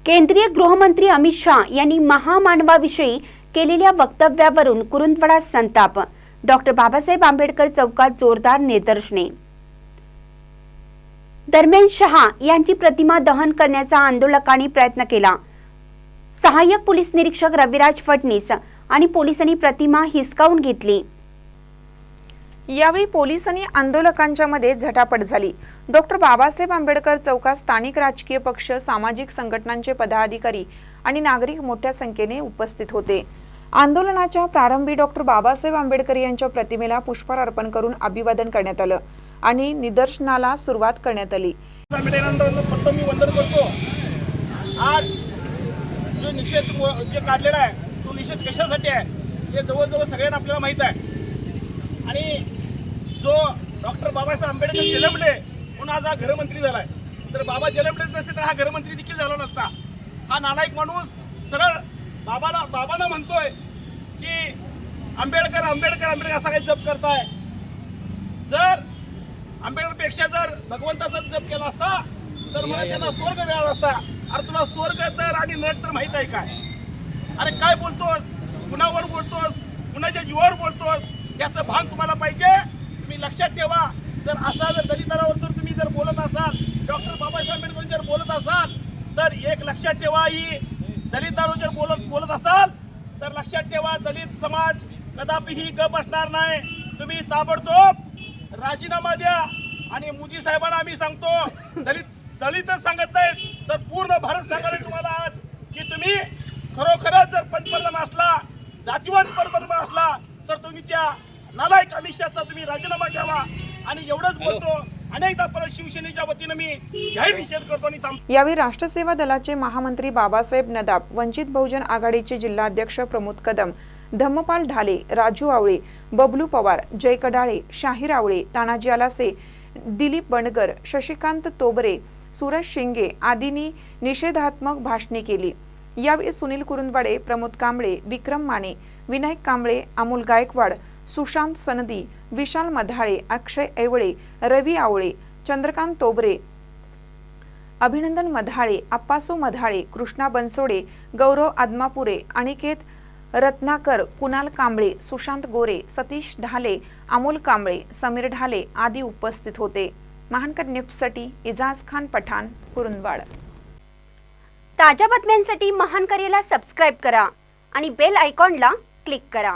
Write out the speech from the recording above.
केंद्रीय गृहमंत्री अमित शाह यांनी महामानवाविषयी केलेल्या वक्तव्यावरून कुरुंदवाडात संताप. डॉक्टर बाबासाहेब आंबेडकर चौकात जोरदार निदर्शने. दरम्यान शाह यांची प्रतिमा दहन करण्याचा आंदोलकांनी प्रयत्न केला. सहाय्यक पोलीस निरीक्षक रविराज फडणीस आणि पोलिसांनी प्रतिमा हिसकावून घेतली. यावेळी पोलिसांनी आंदोलकांच्या मध्ये झटापट झाली. डॉक्टर बाबासाहेब आंबेडकर चौकात स्थानिक राजकीय पक्ष, सामाजिक संघटनांचे पदाधिकारी आणि नागरिक मोठ्या संख्येने उपस्थित होते. आंदोलनाच्या प्रारंभी डॉक्टर बाबासाहेब आंबेडकर यांच्या प्रतिमेला पुष्पहार अर्पण करून अभिवादन करण्यात आलं आणि निदर्शनाला सुरुवात करण्यात आली. आज जो निषेध जे काढलेला आहे तो निषेध कशासाठी आहे हे जवळजवळ सगळ्यांना आपल्याला माहित आहे. आणि जो डॉक्टर बाबासाहेब आंबेडकर जन्मले म्हणून आज हा गृहमंत्री झालाय. तर बाबा जन्मलेच नसते तर हा गृहमंत्री देखील झाला नसता. हा नालायक माणूस सरळ बाबांना म्हणतोय की आंबेडकर आंबेडकर आंबेडकर असा काही जप करताय. जर आंबेडकरपेक्षा जर भगवंताचा जप केला असता तर मला त्यांना स्वर्ग मिळाला असता. अरे तुला स्वर्ग तर आणि नरक तर माहित आहे काय? अरे काय बोलतोस, कुणावर बोलतोस, कुणाच्या जीवावर बोलतोस याचं भान तुम्हाला पाहिजे. तुम्ही लक्षात ठेवा. जर असा जर दलितांवर जर तुम्ही जर बोलत असाल, डॉक्टर बाबासाहेब आंबेडकर जर बोलत असाल तर एक लक्षात ठेवा, ही दलितांवर जर बोलत असाल तर लक्षात ठेवा दलित समाज कदापिही गप बसणार नाही. तुम्ही ताबडतोब राजीनामा द्या. आणि मोदी साहेबांना आम्ही सांगतो, दलितच सांगत नाहीत तर पूर्ण भारत सांगायला तुम्हाला आज की तुम्ही खरोखरच जर पंतप्रधान असला, जातीवाद पंतप्रधान असला तर तुम्ही त्या नालायक अमित शहाचा तुम्ही राजीनामा घ्यावा. आणि एवढंच बोलतो, अनेकदा परत शिवसेनेच्या वतीने मी जाहीर निषेध करतो आणि थांबतो. यावेळी राष्ट्रसेवा दलाचे महामंत्री बाबासाहेब नदाब, वंचित बहुजन आघाडीचे जिल्हाध्यक्ष प्रमोद कदम, धम्मपाल ढाले, राजू आवळे, बबलू पवार, जय कडाळे, शाहीर आवळे, तानाजी आलासे, दिलीप बंडगर, शशिकांत तोबरे, सूरज शिंगे आदींनी निषेधात्मक भाषणे केली. यावेळी सुनील कुरुंदवाडे, प्रमोद कांबळे, विक्रम माने, विनायक कांबळे, अमोल गायकवाड, सुशांत सनदी, विशाल मधाळे, अक्षय ऐवळे, रवी आवळे, चंद्रकांत तोबरे, अभिनंदन मधाळे, अप्पासू मधाळे, कृष्णा बनसोडे, गौरव आदमापुरे, अनिकेत रत्नाकर, कुणाल कांबळे, सुशांत गोरे, सतीश ढाले, अमोल कांबळे, समीर ढाले आदी उपस्थित होते. महानकर न्यूजसाठी इजाज खान पठाण, कुरुंदवाड. ताज्या बातम्यांसाठी महानकरेला सबस्क्राईब करा आणि बेल आयकॉनला क्लिक करा.